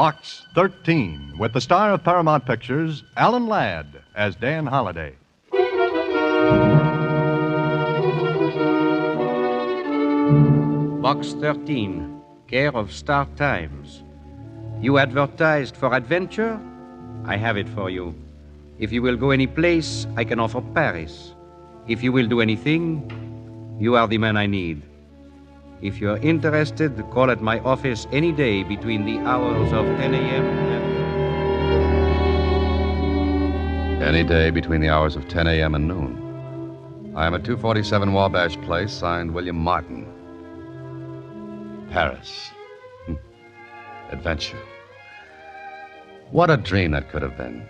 Box 13, with the star of Paramount Pictures, Alan Ladd, as Dan Holliday. Box 13, care of Star Times. You advertised for adventure? I have it for you. If you will go any place, I can offer Paris. If you will do anything, you are the man I need. If you're interested, call at my office any day between the hours of 10 a.m. and... Any day between the hours of 10 a.m. and noon. I am at 247 Wabash Place, signed William Martin. Paris. Adventure. What a dream that could have been.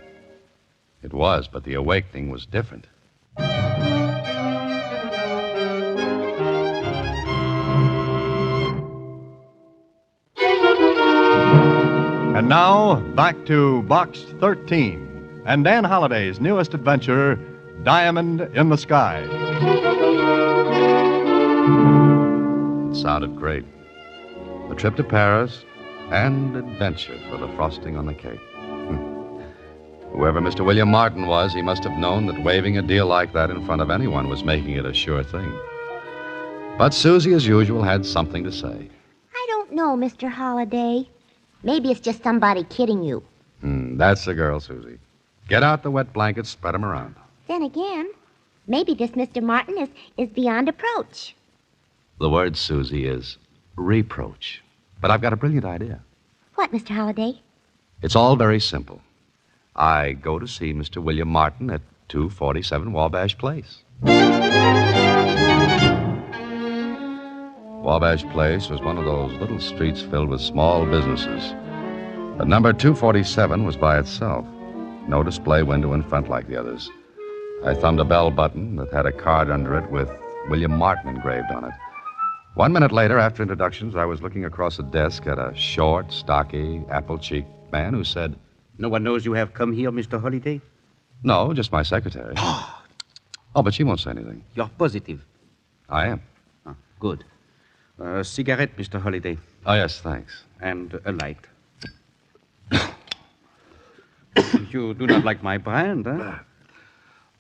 It was, but the awakening was different. And now, back to Box 13 and Dan Holliday's newest adventure, Diamond in the Sky. It sounded great. A trip to Paris and adventure for the frosting on the cake. Whoever Mr. William Martin was, he must have known that waving a deal like that in front of anyone was making it a sure thing. But Susie, as usual, had something to say. I don't know, Mr. Holliday. Maybe it's just somebody kidding you. That's the girl, Susie. Get out the wet blankets, spread them around. Then again, maybe this Mr. Martin is beyond approach. The word, Susie, is reproach. But I've got a brilliant idea. What, Mr. Holliday? It's all very simple. I go to see Mr. William Martin at 247 Wabash Place. Wabash Place was one of those little streets filled with small businesses. But number 247 was by itself. No display window in front like the others. I thumbed a bell button that had a card under it with William Martin engraved on it. 1 minute later, after introductions, I was looking across a desk at a short, stocky, apple-cheeked man who said, No one knows you have come here, Mr. Holliday? No, just my secretary. Oh, but she won't say anything. You're positive. I am. Ah, good. A cigarette, Mr. Holliday. Oh, yes, thanks. And a light. You do not like my brand, huh?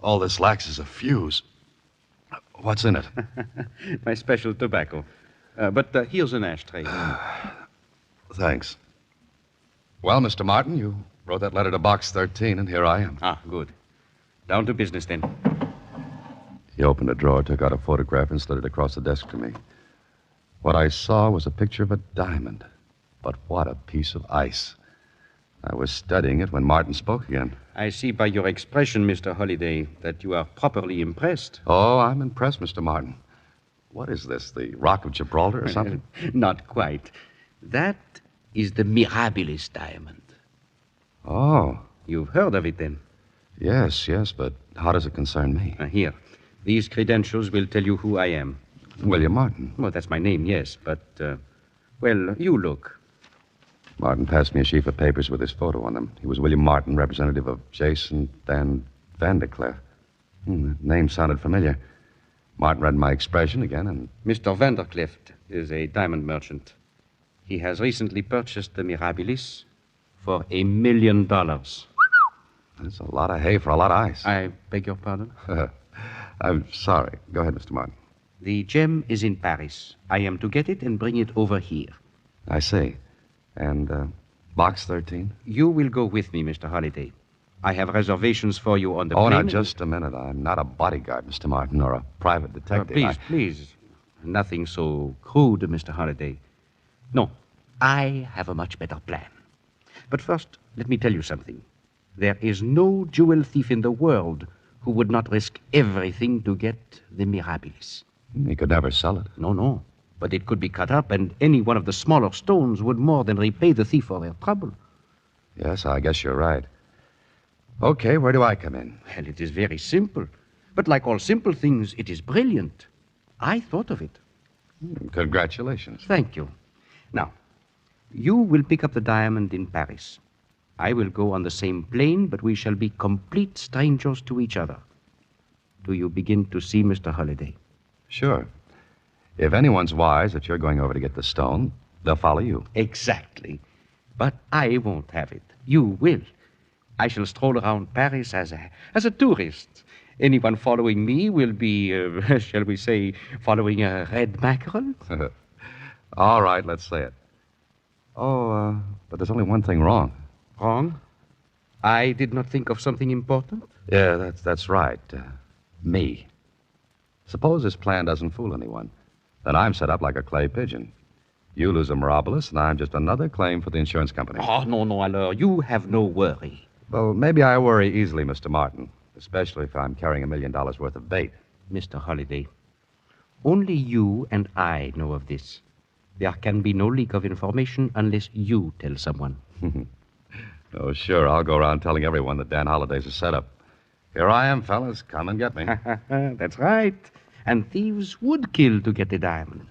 All this lacks is a fuse. What's in it? My special tobacco. But here's an ashtray. Thanks. Well, Mr. Martin, you wrote that letter to Box 13, and here I am. Ah, good. Down to business, then. He opened a drawer, took out a photograph, and slid it across the desk to me. What I saw was a picture of a diamond. But what a piece of ice. I was studying it when Martin spoke again. I see by your expression, Mr. Holliday, that you are properly impressed. Oh, I'm impressed, Mr. Martin. What is this, the Rock of Gibraltar or something? Not quite. That is the Mirabilis diamond. Oh. You've heard of it, then? Yes, but how does it concern me? Here. These credentials will tell you who I am. William Martin. Well, that's my name, yes, but, well, you look. Martin passed me a sheaf of papers with his photo on them. He was William Martin, representative of Jason Van Vandercliff. The name sounded familiar. Martin read my expression again, and... Mr. Vandercliff is a diamond merchant. He has recently purchased the Mirabilis for $1 million. That's a lot of hay for a lot of ice. I beg your pardon? I'm sorry. Go ahead, Mr. Martin. The gem is in Paris. I am to get it and bring it over here. I see. And, Box 13? You will go with me, Mr. Holliday. I have reservations for you on the plane. Oh, now, just a minute. I'm not a bodyguard, Mr. Martin, or a private detective. Please. Nothing so crude, Mr. Holliday. No, I have a much better plan. But first, let me tell you something. There is no jewel thief in the world who would not risk everything to get the Mirabilis. He could never sell it. No. But it could be cut up, and any one of the smaller stones would more than repay the thief for their trouble. Yes, I guess you're right. Okay, where do I come in? Well, it is very simple. But like all simple things, it is brilliant. I thought of it. Congratulations. Thank you. Now, you will pick up the diamond in Paris. I will go on the same plane, but we shall be complete strangers to each other. Do you begin to see, Mr. Holliday? Sure. If anyone's wise that you're going over to get the stone, they'll follow you. Exactly. But I won't have it. You will. I shall stroll around Paris as a tourist. Anyone following me will be, shall we say, following a red mackerel? All right, let's say it. Oh, but there's only one thing wrong. Wrong? I did not think of something important? Yeah, that's right. Me. Suppose this plan doesn't fool anyone. Then I'm set up like a clay pigeon. You lose a Mirabilis, and I'm just another claim for the insurance company. Oh, no, alors, you have no worry. Well, maybe I worry easily, Mr. Martin, especially if I'm carrying $1 million worth of bait. Mr. Holliday, only you and I know of this. There can be no leak of information unless you tell someone. Oh, sure, I'll go around telling everyone that Dan Holliday's a setup. Here I am, fellas. Come and get me. That's right. And thieves would kill to get the diamond.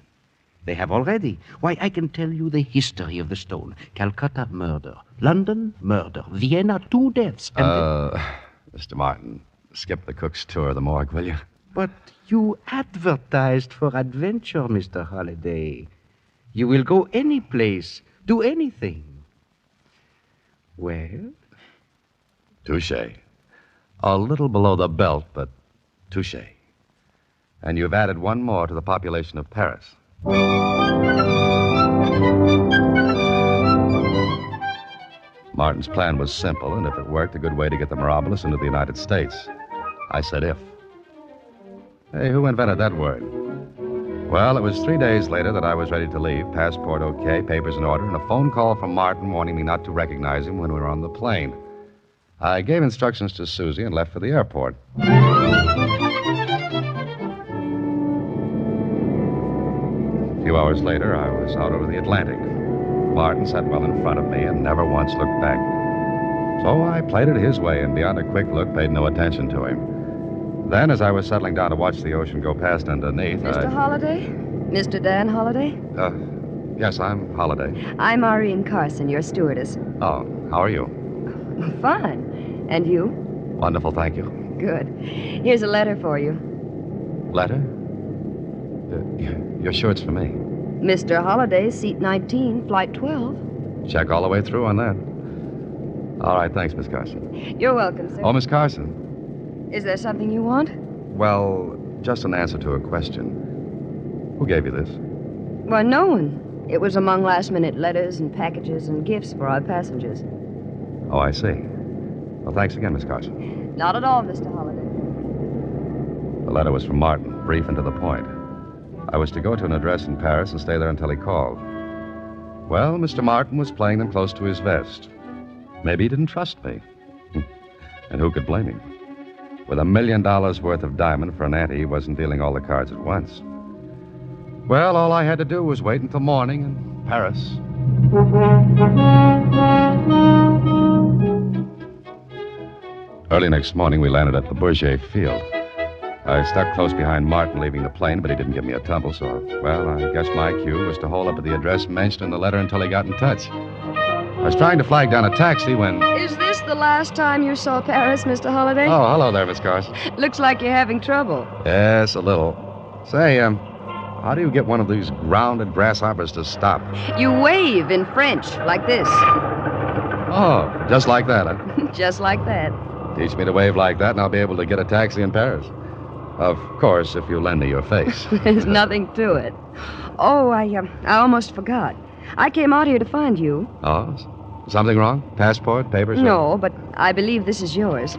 They have already. Why, I can tell you the history of the stone. Calcutta, murder. London, murder. Vienna, 2 deaths. And Mr. Martin, skip the cook's tour of the morgue, will you? But you advertised for adventure, Mr. Holliday. You will go any place, do anything. Well? Touché. A little below the belt, but touché. And you've added one more to the population of Paris. Martin's plan was simple, and if it worked, a good way to get the Mirabilis into the United States. I said if. Hey, who invented that word? Well, it was 3 days later that I was ready to leave, passport okay, papers in order, and a phone call from Martin warning me not to recognize him when we were on the plane. I gave instructions to Susie and left for the airport. A few hours later, I was out over the Atlantic. Martin sat well in front of me and never once looked back. So I played it his way and beyond a quick look paid no attention to him. Then, as I was settling down to watch the ocean go past underneath, Mr. Holliday? Mr. Dan Holliday? Yes, I'm Holliday. I'm Maureen Carson, your stewardess. Oh, how are you? Fine. And you? Wonderful, thank you. Good. Here's a letter for you. Letter? You're sure it's for me? Mr. Holliday, seat 19, flight 12. Check all the way through on that. All right, thanks, Miss Carson. You're welcome, sir. Oh, Miss Carson. Is there something you want? Well, just an answer to a question. Who gave you this? Well, no one. It was among last-minute letters and packages and gifts for our passengers. Oh, I see. Well, thanks again, Miss Carson. Not at all, Mr. Holliday. The letter was from Martin, brief and to the point. I was to go to an address in Paris and stay there until he called. Well, Mr. Martin was playing them close to his vest. Maybe he didn't trust me. And who could blame him? With $1 million worth of diamond for an ante, he wasn't dealing all the cards at once. Well, all I had to do was wait until morning in Paris. Early next morning, we landed at the Bourget field. I stuck close behind Martin leaving the plane, but he didn't give me a tumble, so, well, I guess my cue was to hold up at the address mentioned in the letter until he got in touch. I was trying to flag down a taxi when... Is this the last time you saw Paris, Mr. Holliday? Oh, hello there, Miss Carson. Looks like you're having trouble. Yes, a little. Say, how do you get one of these grounded grasshoppers to stop? You wave in French, like this. Oh, just like that, huh? Just like that. Teach me to wave like that, and I'll be able to get a taxi in Paris. Of course, if you lend me your face. There's nothing to it. Oh, I almost forgot. I came out here to find you. Oh, something wrong? Passport, papers? No, but I believe this is yours.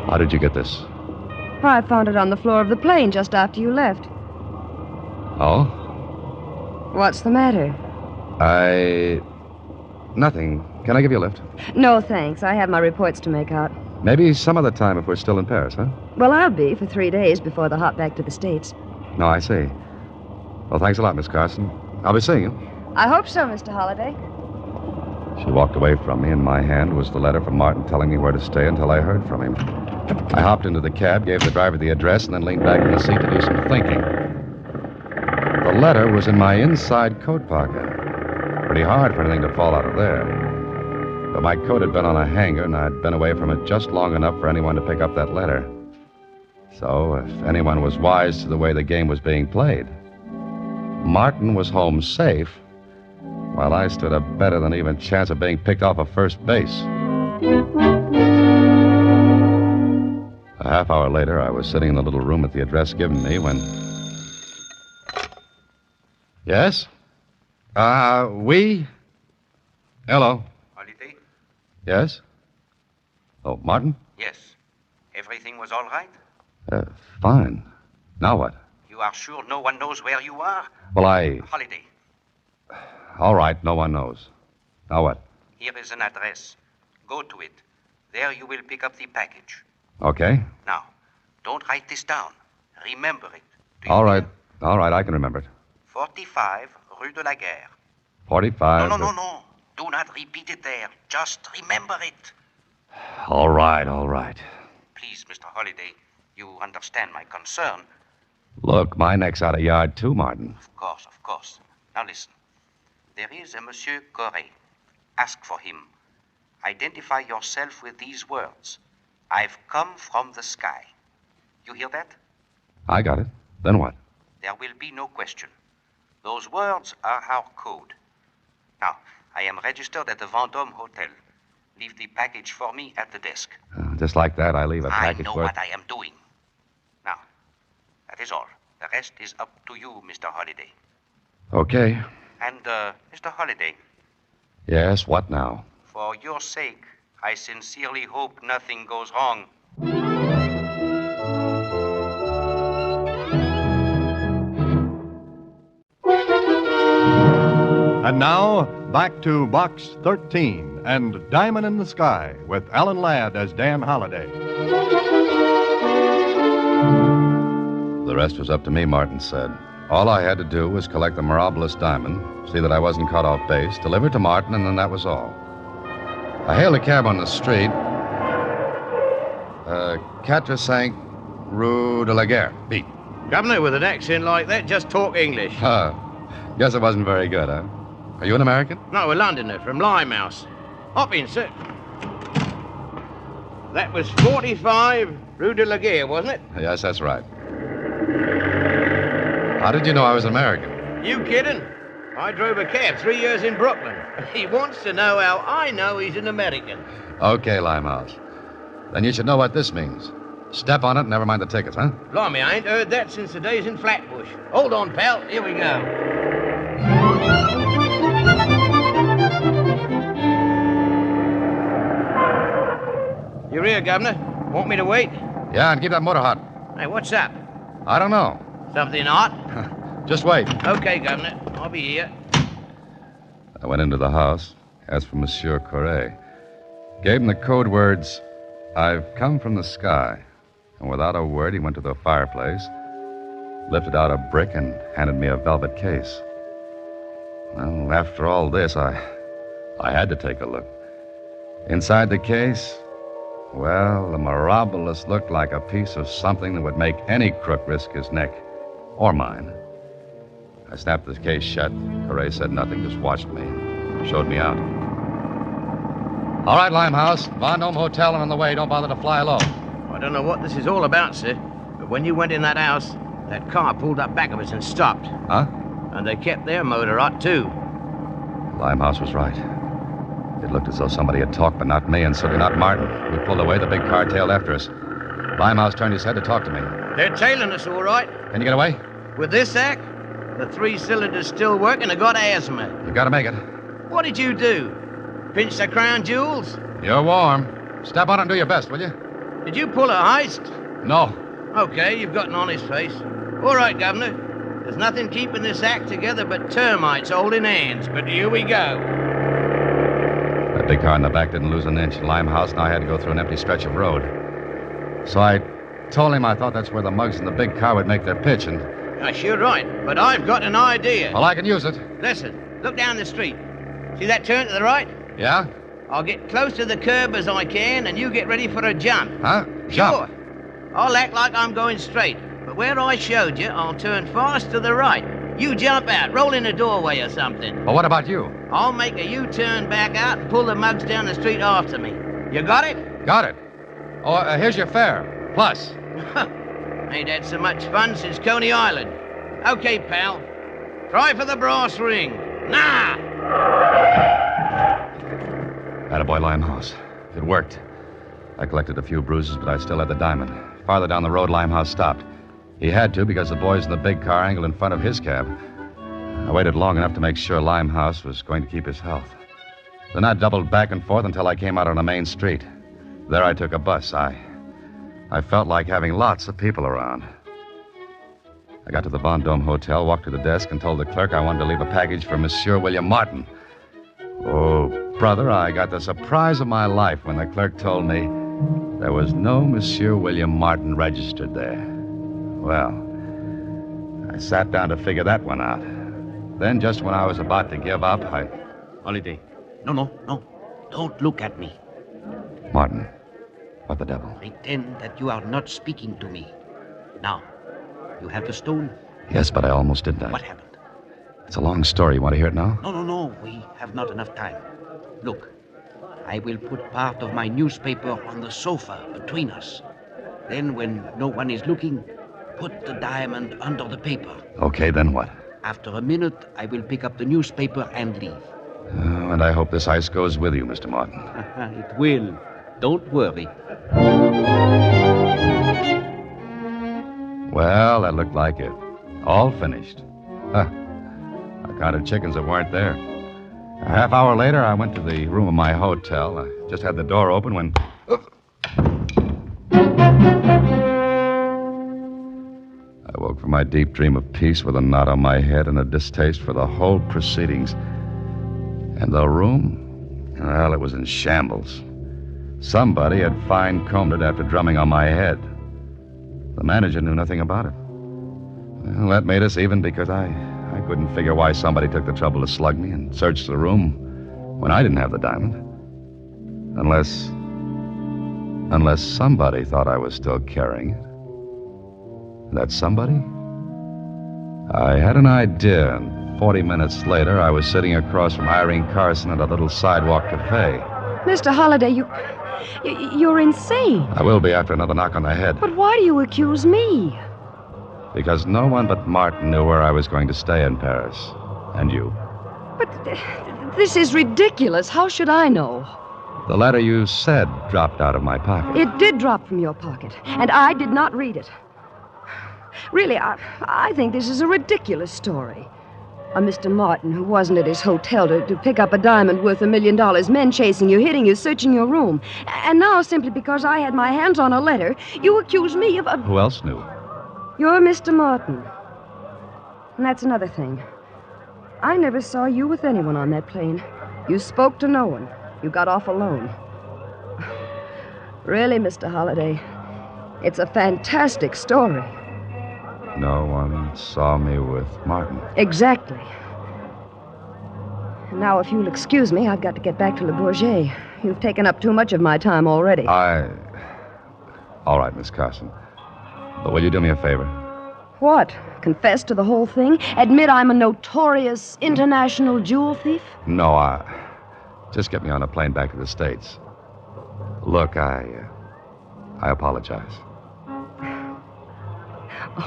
How did you get this? I found it on the floor of the plane just after you left. Oh? What's the matter? Nothing. Can I give you a lift? No, thanks. I have my reports to make out. Maybe some other time if we're still in Paris, huh? Well, I'll be for 3 days before the hop back to the States. No, I see. Well, thanks a lot, Miss Carson. I'll be seeing you. I hope so, Mr. Holliday. She walked away from me. In my hand was the letter from Martin telling me where to stay until I heard from him. I hopped into the cab, gave the driver the address, and then leaned back in the seat to do some thinking. The letter was in my inside coat pocket. Pretty hard for anything to fall out of there. But my coat had been on a hanger, and I'd been away from it just long enough for anyone to pick up that letter. So, if anyone was wise to the way the game was being played, Martin was home safe while I stood a better than even chance of being picked off of first base. A half hour later, I was sitting in the little room at the address given me when... Yes? We? Hello. Holiday? Yes? Oh, Martin? Yes. Everything was all right? Fine. Now what? You are sure no one knows where you are? Well, Holiday. All right, no one knows. Now what? Here is an address. Go to it. There you will pick up the package. Okay. Now, don't write this down. Remember it. Do you All right. hear? All right, I can remember it. 45 Rue de la Guerre. 45. No. Do not repeat it there. Just remember it. All right, all right. Please, Mr. Holliday, you understand my concern. Look, my neck's out of yard, too, Martin. Of course. Now listen. There is a Monsieur Corray. Ask for him. Identify yourself with these words. I've come from the sky. You hear that? I got it. Then what? There will be no question. Those words are our code. Now, I am registered at the Vendôme Hotel. Leave the package for me at the desk. Just like that, I leave a package I know worth... what I am doing. Now, that is all. The rest is up to you, Mr. Holliday. Okay. And, Mr. Holliday, Yes, what now? for your sake, I sincerely hope nothing goes wrong. And now, back to Box 13 and Diamond in the Sky with Alan Ladd as Dan Holliday. The rest was up to me, Martin said. All I had to do was collect the Mirabilis diamond, see that I wasn't caught off base, deliver it to Martin, and then that was all. I hailed a cab on the street. 4 Rue de la Guerre. Beat. Governor, with an accent like that, just talk English. Guess it wasn't very good, huh? Are you an American? No, a Londoner from Limehouse. Hop in, sir. That was 45 Rue de la Guerre, wasn't it? Yes, that's right. How did you know I was American? You kidding? I drove a cab 3 years in Brooklyn. He wants to know how I know he's an American. Okay, Limehouse. Then you should know what this means. Step on it and never mind the tickets, huh? Blimey, I ain't heard that since the days in Flatbush. Hold on, pal. Here we go. You're here, Governor. Want me to wait? Yeah, and keep that motor hot. Hey, what's up? I don't know. Something hot? Just wait. Okay, Governor. I'll be here. I went into the house, asked for Monsieur Corray. Gave him the code words, I've come from the sky. And without a word, he went to the fireplace, lifted out a brick, and handed me a velvet case. Well, after all this, I had to take a look. Inside the case, well, the Mirabilis looked like a piece of something that would make any crook risk his neck, or mine. I snapped the case shut. Corray said nothing, just watched me, showed me out. All right, Limehouse, Vendôme Hotel and on the way. Don't bother to fly low. I don't know what this is all about, sir, but when you went in that house, that car pulled up back of us and stopped. Huh? And they kept their motor hot, too. Limehouse was right. It looked as though somebody had talked, but not me, and certainly not Martin. We pulled away, the big car tailed after us. Limehouse turned his head to talk to me. They're tailing us, all right. Can you get away? With this act, the 3 cylinders still working and got asthma. You gotta make it. What did you do? Pinch the crown jewels? You're warm. Step on it and do your best, will you? Did you pull a heist? No. Okay, you've got an honest face. All right, Governor. There's nothing keeping this act together but termites holding hands. But here we go. That big car in the back didn't lose an inch. Limehouse and I had to go through an empty stretch of road. So I told him I thought that's where the mugs in the big car would make their pitch, and... You're right, but I've got an idea. Well, I can use it. Listen, look down the street. See that turn to the right? Yeah? I'll get close to the curb as I can, and you get ready for a jump. Huh? Jump? Sure. I'll act like I'm going straight, but where I showed you, I'll turn fast to the right. You jump out, roll in a doorway or something. Well, what about you? I'll make a U-turn back out and pull the mugs down the street after me. You got it? Got it. Oh, here's your fare. Plus. Ain't had so much fun since Coney Island. Okay, pal. Try for the brass ring. Nah! Attaboy, Limehouse. It worked. I collected a few bruises, but I still had the diamond. Farther down the road, Limehouse stopped. He had to because the boys in the big car angled in front of his cab. I waited long enough to make sure Limehouse was going to keep his health. Then I doubled back and forth until I came out on a main street. There I took a bus. I felt like having lots of people around. I got to the Vendome Hotel, walked to the desk, and told the clerk I wanted to leave a package for Monsieur William Martin. Oh, brother, I got the surprise of my life when the clerk told me there was no Monsieur William Martin registered there. Well, I sat down to figure that one out. Then, just when I was about to give up, Holiday. No. Don't look at me. Martin, what the devil? Pretend that you are not speaking to me. Now, you have the stone? Yes, but I almost did die. What happened? It's a long story. You want to hear it now? No. We have not enough time. Look, I will put part of my newspaper on the sofa between us. Then, when no one is looking, put the diamond under the paper. Okay, then what? After a minute, I will pick up the newspaper and leave. Oh, and I hope this ice goes with you, Mr. Martin. It will. Don't worry. Well, that looked like it. All finished. Huh. I counted chickens that weren't there. A half hour later, I went to the room of my hotel. I just had the door open when... I woke from my deep dream of peace with a knot on my head and a distaste for the whole proceedings. And the room? Well, it was in shambles. Somebody had fine-combed it after drumming on my head. The manager knew nothing about it. Well, that made us even because I couldn't figure why somebody took the trouble to slug me and search the room when I didn't have the diamond. Unless somebody thought I was still carrying it. That somebody? I had an idea, and 40 minutes later, I was sitting across from Irene Carson at a little sidewalk cafe. Mr. Holliday, you're insane. I will be after another knock on the head. But why do you accuse me? Because no one but Martin knew where I was going to stay in Paris. And you. But this is ridiculous. How should I know? The letter you said dropped out of my pocket. It did drop from your pocket, and I did not read it. Really, I think this is a ridiculous story. A Mr. Martin who wasn't at his hotel to pick up a diamond worth $1 million, men chasing you, hitting you, searching your room. And now, simply because I had my hands on a letter, you accuse me of... Who else knew? You're Mr. Martin. And that's another thing. I never saw you with anyone on that plane. You spoke to no one. You got off alone. Really, Mr. Holliday, it's a fantastic story. No one saw me with Martin. Exactly. Now, if you'll excuse me, I've got to get back to Le Bourget. You've taken up too much of my time already. All right, Miss Carson. But will you do me a favor? What? Confess to the whole thing? Admit I'm a notorious international jewel thief? No, just get me on a plane back to the States. Look, I apologize.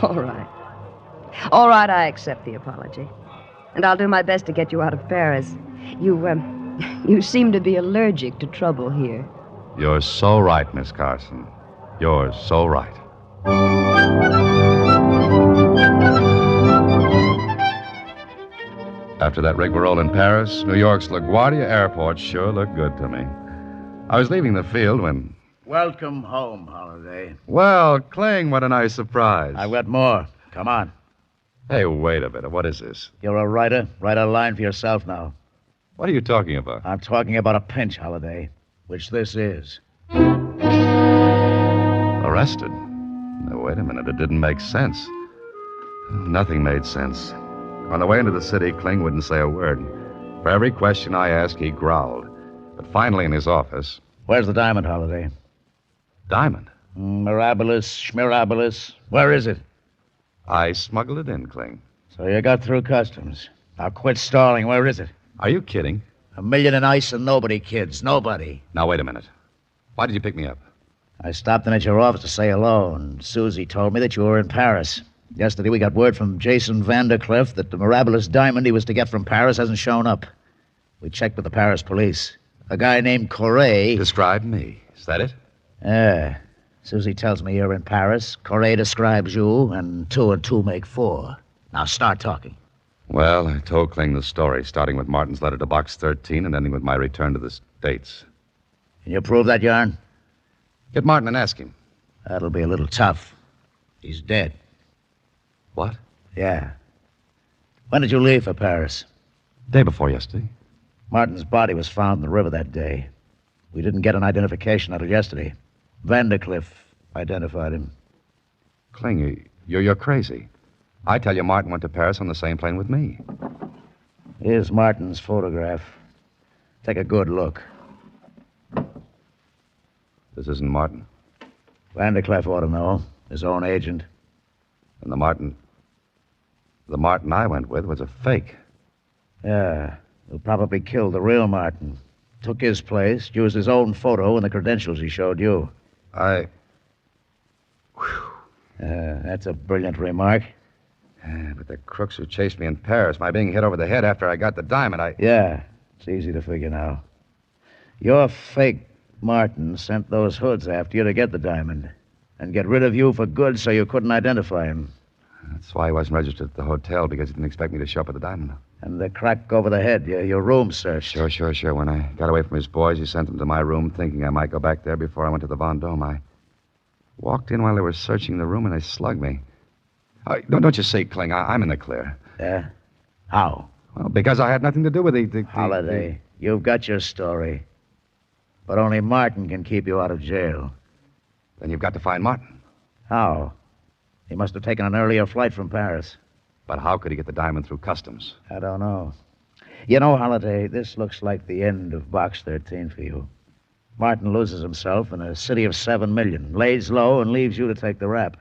All right. All right, I accept the apology. And I'll do my best to get you out of Paris. You seem to be allergic to trouble here. You're so right, Miss Carson. You're so right. After that rigmarole in Paris, New York's LaGuardia Airport sure looked good to me. I was leaving the field when... Welcome home, Holiday. Well, Kling, what a nice surprise. I've got more. Come on. Hey, wait a minute. What is this? You're a writer. Write a line for yourself now. What are you talking about? I'm talking about a pinch, Holiday, which this is. Arrested? No, wait a minute. It didn't make sense. Nothing made sense. On the way into the city, Kling wouldn't say a word. For every question I asked, he growled. But finally, in his office... Where's the diamond, Holiday? Diamond? Mirabilis, schmirabilis. Where is it? I smuggled it in, Kling. So you got through customs. Now quit stalling. Where is it? Are you kidding? $1 million in ice and nobody, kids. Nobody. Now, wait a minute. Why did you pick me up? I stopped in at your office to say hello, and Susie told me that you were in Paris. Yesterday we got word from Jason Vandercliff that the Mirabilis diamond he was to get from Paris hasn't shown up. We checked with the Paris police. A guy named Corray... Describe me. Is that it? Yeah. Susie tells me you're in Paris. Corray describes you, and 2 and 2 make 4. Now start talking. Well, I told Kling the story, starting with Martin's letter to Box 13 and ending with my return to the States. Can you prove that yarn? Get Martin and ask him. That'll be a little tough. He's dead. What? Yeah. When did you leave for Paris? Day before yesterday. Martin's body was found in the river that day. We didn't get an identification until yesterday. Vandercliff identified him. Kling, you're crazy. I tell you, Martin went to Paris on the same plane with me. Here's Martin's photograph. Take a good look. This isn't Martin. Vandercliff ought to know. His own agent. And the Martin I went with was a fake. Yeah. Who probably killed the real Martin. Took his place, used his own photo and the credentials he showed you. That's a brilliant remark. But the crooks who chased me in Paris, my being hit over the head after I got the diamond, Yeah, it's easy to figure now. Your fake Martin sent those hoods after you to get the diamond and get rid of you for good so you couldn't identify him. That's why he wasn't registered at the hotel, because he didn't expect me to show up at the diamond. And the crack over the head, your room searched. Sure. When I got away from his boys, he sent them to my room, thinking I might go back there before I went to the Vendôme. I walked in while they were searching the room, and they slugged me. Don't you see, Kling, I'm in the clear. Yeah? How? Well, because I had nothing to do with the Holiday, you've got your story. But only Martin can keep you out of jail. Then you've got to find Martin. How? He must have taken an earlier flight from Paris. But how could he get the diamond through customs? I don't know. You know, Holiday, this looks like the end of Box 13 for you. Martin loses himself in a city of 7 million, lays low, and leaves you to take the rap.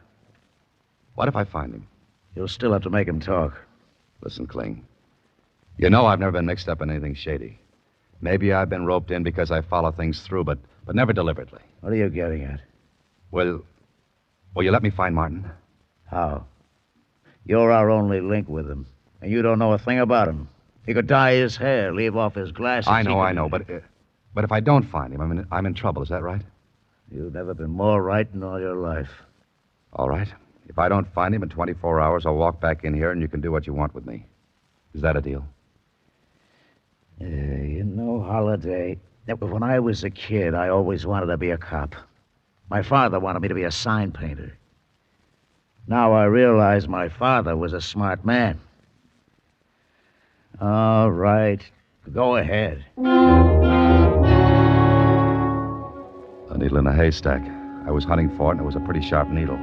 What if I find him? You'll still have to make him talk. Listen, Kling. You know I've never been mixed up in anything shady. Maybe I've been roped in because I follow things through, but never deliberately. What are you getting at? Will you let me find Martin? How? You're our only link with him, and you don't know a thing about him. He could dye his hair, leave off his glasses. I know, but if I don't find him, I'm in trouble. Is that right? You've never been more right in all your life. All right. If I don't find him in 24 hours, I'll walk back in here and you can do what you want with me. Is that a deal? You know, Holiday, when I was a kid, I always wanted to be a cop. My father wanted me to be a sign painter. Now I realize my father was a smart man. All right. Go ahead. A needle in a haystack. I was hunting for it, and it was a pretty sharp needle.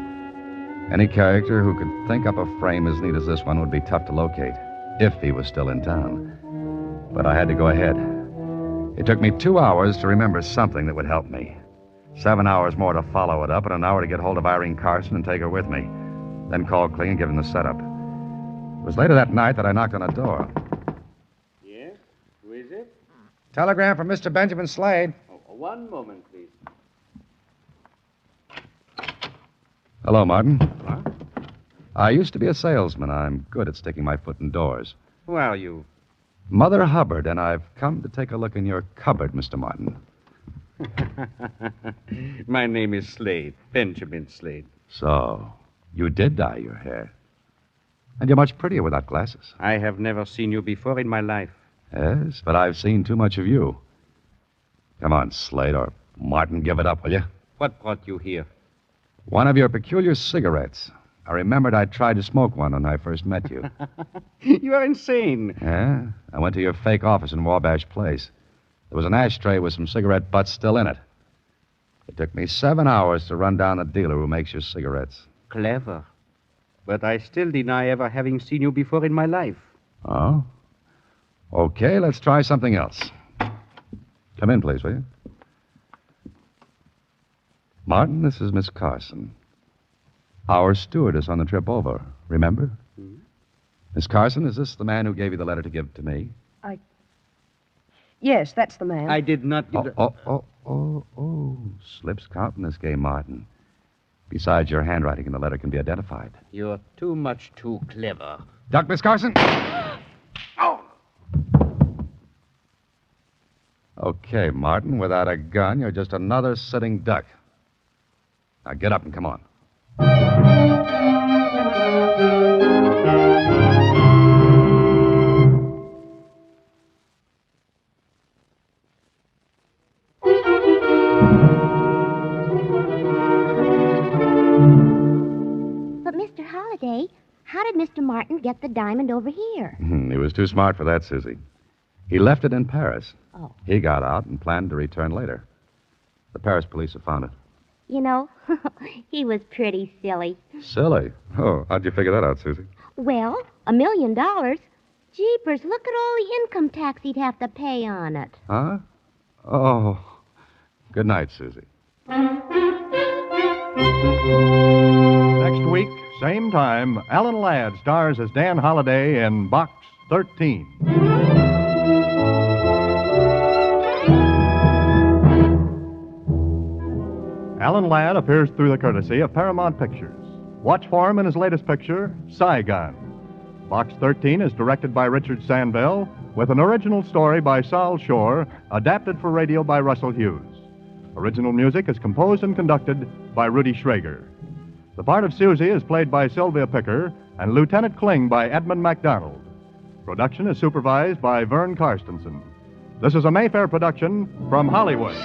Any character who could think up a frame as neat as this one would be tough to locate, if he was still in town. But I had to go ahead. It took me 2 hours to remember something that would help me. 7 hours more to follow it up, and an hour to get hold of Irene Carson and take her with me. Then call Kling and give him the setup. It was later that night that I knocked on a door. Yes? Who is it? Telegram from Mr. Benjamin Slade. Oh, one moment, please. Hello, Martin. What? I used to be a salesman. I'm good at sticking my foot in doors. Who are you? Mother Hubbard, and I've come to take a look in your cupboard, Mr. Martin. My name is Slade, Benjamin Slade. So, you did dye your hair. And you're much prettier without glasses. I have never seen you before in my life. Yes, but I've seen too much of you. Come on, Slade, or Martin, give it up, will you? What brought you here? One of your peculiar cigarettes. I remembered I tried to smoke one when I first met you. You are insane. Yeah? I went to your fake office in Wabash Place. There was an ashtray with some cigarette butts still in it. It took me 7 hours to run down the dealer who makes your cigarettes. Clever. But I still deny ever having seen you before in my life. Oh? Okay, let's try something else. Come in, please, will you? Martin, this is Miss Carson. Our stewardess on the trip over. Remember? Hmm? Miss Carson, is this the man who gave you the letter to give to me? Yes, that's the man. I did not... Oh. Slips count in this game, Martin. Besides, your handwriting in the letter can be identified. You're too clever. Duck, Miss Carson. Oh! Okay, Martin, without a gun, you're just another sitting duck. Now get up and come on. But, Mr. Holliday, how did Mr. Martin get the diamond over here? He was too smart for that, Susie. He left it in Paris. Oh. He got out and planned to return later. The Paris police have found it. You know, he was pretty silly. Silly. Oh, how'd you figure that out, Susie? Well, $1 million? Jeepers, look at all the income tax he'd have to pay on it. Huh? Oh. Good night, Susie. Next week, same time, Alan Ladd stars as Dan Holliday in Box 13. Alan Ladd appears through the courtesy of Paramount Pictures. Watch for him in his latest picture, Saigon. Box 13 is directed by Richard Sandville, with an original story by Saul Shore, adapted for radio by Russell Hughes. Original music is composed and conducted by Rudy Schrager. The part of Susie is played by Sylvia Picker and Lieutenant Kling by Edmund MacDonald. Production is supervised by Vern Karstensen. This is a Mayfair production from Hollywood.